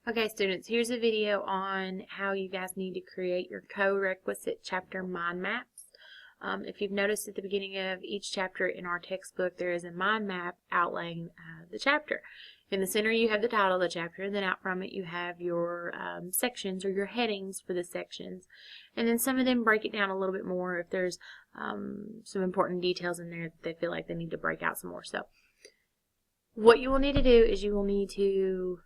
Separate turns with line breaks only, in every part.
Okay, students, here's a video on how you guys need to create your co-requisite chapter mind maps. If you've noticed at the beginning of each chapter in our textbook, there is a mind map outlining the chapter. In the center, you have the title of the chapter, and then out from it, you have your sections or your headings for the sections. And then some of them break it down a little bit more if there's some important details in there that they feel like they need to break out some more. So, what you will need to do is you will need to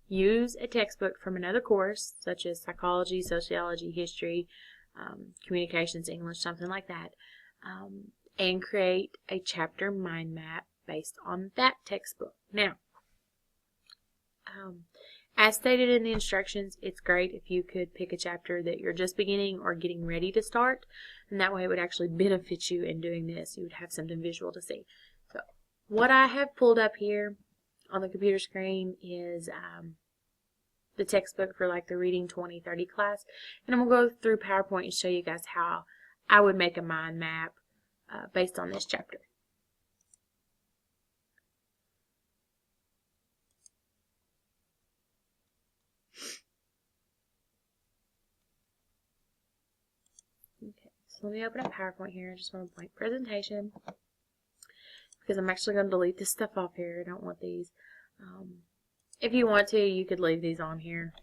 use a textbook from another course, such as psychology, sociology, history, communications, English, something like that, and create a chapter mind map based on that textbook. Now, as stated in the instructions, it's great if you could pick a chapter that you're just beginning or getting ready to start, and that way it would actually benefit you in doing this. You would have something visual to see. So, what I have pulled up here on the computer screen is the textbook for like the Reading 2030 class, and I'm going to go through PowerPoint and show you guys how I would make a mind map based on this chapter. Okay, so let me open up PowerPoint here. I just want a blank presentation because I'm actually going to delete this stuff off here. I don't want these. If you want to, you could leave these on here.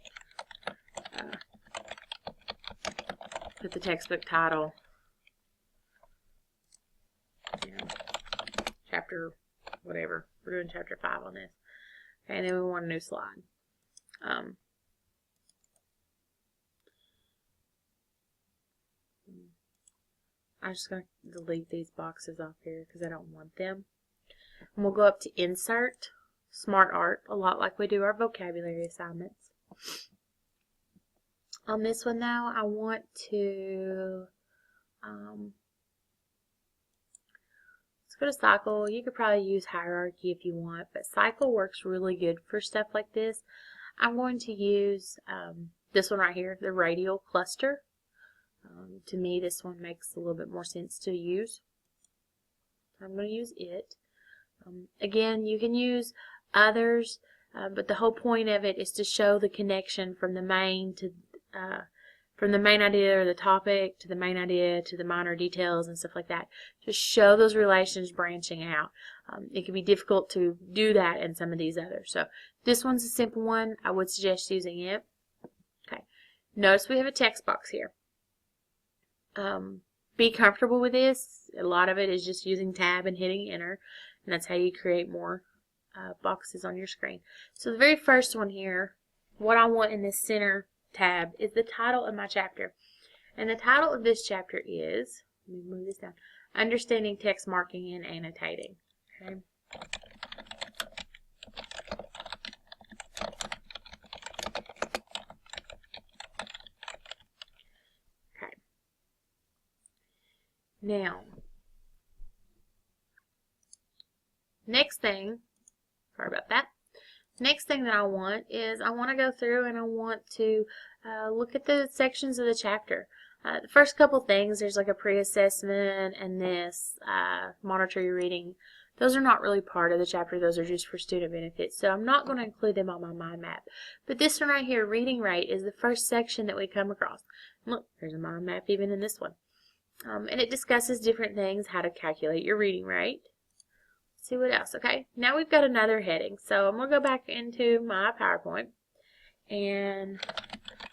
Put the textbook title, chapter, whatever. We're doing chapter 5 on this. Okay, and then we want a new slide. I'm just going to delete these boxes off here because I don't want them. And we'll go up to Insert, Smart Art, a lot like we do our vocabulary assignments. On this one, though, I want to, let's go to Cycle. You could probably use Hierarchy if you want, but Cycle works really good for stuff like this. I'm going to use this one right here, the Radial Cluster. To me, this one makes a little bit more sense to use. I'm going to use it. Again, you can use others, but the whole point of it is to show the connection from the main to from the main idea or the topic to the main idea to the minor details and stuff like that. Just show those relations branching out. It can be difficult to do that in some of these others. So this one's a simple one. I would suggest using it. Okay. Notice we have a text box here. Be comfortable with this. A lot of it is just using tab and hitting enter, and that's how you create more boxes on your screen. So the very first one here, what I want in this center tab is the title of my chapter. And the title of this chapter is, let me move this down, Understanding Text Marking and Annotating. Okay. Now, next thing, sorry about that. Next thing that I want is I want to go through and I want to look at the sections of the chapter. The first couple things, there's like a pre-assessment and this, monitor your reading. Those are not really part of the chapter. Those are just for student benefits. So I'm not going to include them on my mind map. But this one right here, reading rate, is the first section that we come across. Look, there's a mind map even in this one. And it discusses different things, how to calculate your reading rate. Let's see what else. Okay, now we've got another heading. So I'm going to go back into my PowerPoint. And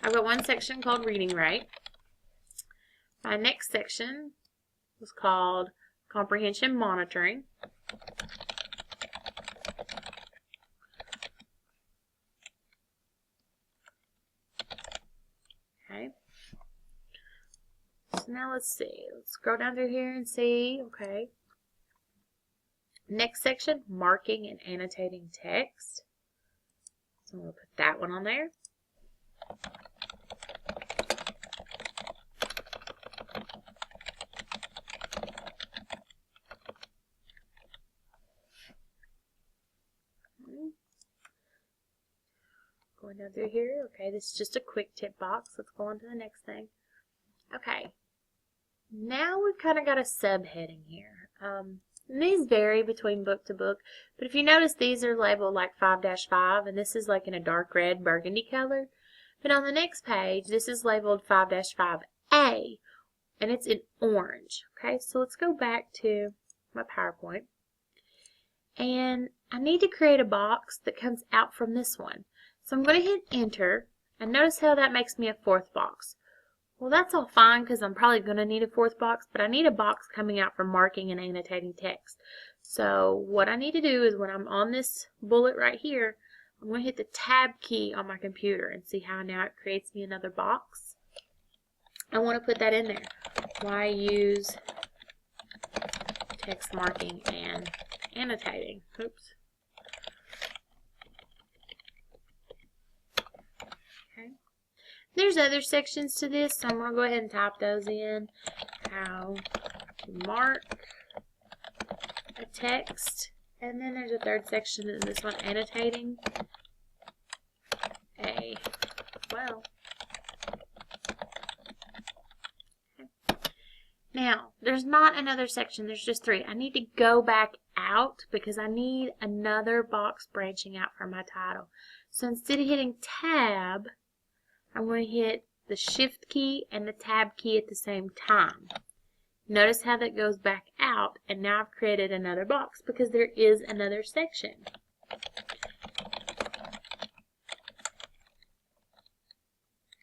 I've got one section called Reading Rate. My next section was called Comprehension Monitoring. Okay. So now let's see. Let's scroll down through here and see. Okay. Next section, Marking and Annotating Text. So I'm going to put that one on there. Going down through here. Okay, this is just a quick tip box. Let's go on to the next thing. Okay. Now we've kind of got a subheading here. And these vary between book to book, but if you notice, these are labeled like 5-5, and this is like in a dark red burgundy color. But on the next page, this is labeled 5-5A, and it's in orange. Okay, so let's go back to my PowerPoint. And I need to create a box that comes out from this one. So I'm going to hit enter, and notice how that makes me a fourth box. Well, that's all fine because I'm probably going to need a fourth box, but I need a box coming out for marking and annotating text. So what I need to do is when I'm on this bullet right here, I'm going to hit the tab key on my computer and see how now it creates me another box. I want to put that in there. Why use text marking and annotating? Oops. Okay. There's other sections to this, so I'm going to go ahead and type those in. How to mark a text. And then there's a third section in this one, annotating a well. Okay. Now, there's not another section, there's just 3. I need to go back out because I need another box branching out from my title. So instead of hitting tab, I'm going to hit the shift key and the tab key at the same time. Notice how that goes back out, and now I've created another box because there is another section.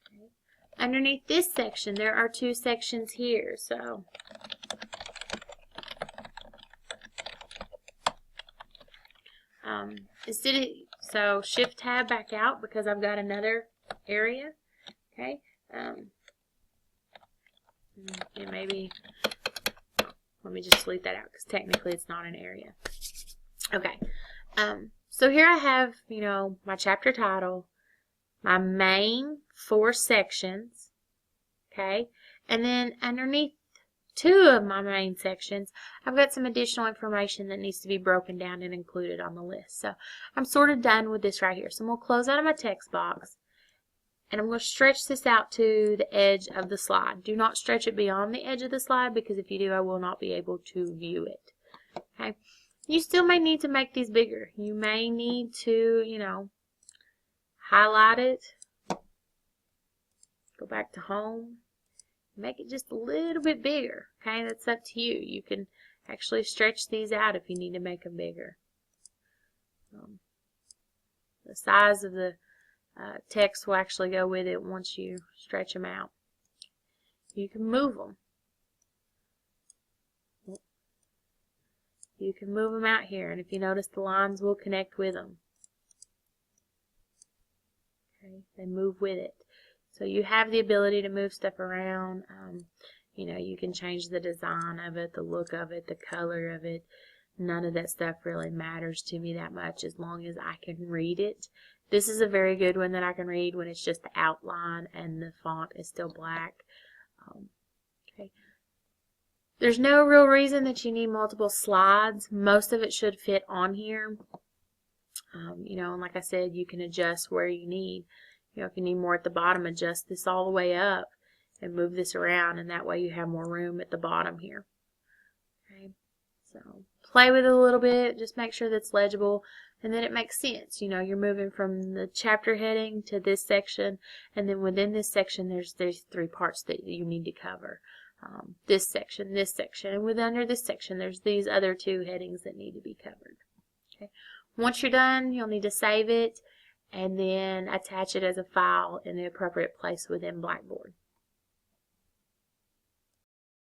Okay. Underneath this section, there are 2 sections here. So shift tab back out because I've got another area. Okay. And maybe let me just delete that out because technically it's not an area. Okay. So here I have, my chapter title, my main 4 sections. Okay. And then underneath 2 of my main sections, I've got some additional information that needs to be broken down and included on the list. So I'm sort of done with this right here. So I'm going to close out of my text box. And I'm going to stretch this out to the edge of the slide. Do not stretch it beyond the edge of the slide because if you do, I will not be able to view it. Okay. You still may need to make these bigger. You may need to, highlight it. Go back to home. Make it just a little bit bigger. Okay, that's up to you. You can actually stretch these out if you need to make them bigger. The size of the text will actually go with it once you stretch them out. You can move them. You can move them out here, and if you notice, the lines will connect with them. Okay, they move with it. So you have the ability to move stuff around. You can change the design of it, the look of it, the color of it. None of that stuff really matters to me that much as long as I can read it. This is a very good one that I can read when it's just the outline and the font is still black. Okay. There's no real reason that you need multiple slides. Most of it should fit on here. And like I said, you can adjust where you need. If you need more at the bottom, adjust this all the way up and move this around, and that way you have more room at the bottom here. Okay. So play with it a little bit, just make sure that's legible, and then it makes sense. You're moving from the chapter heading to this section, and then within this section there's 3 parts that you need to cover. This section, and under this section there's these other 2 headings that need to be covered. Okay. Once you're done, you'll need to save it and then attach it as a file in the appropriate place within Blackboard.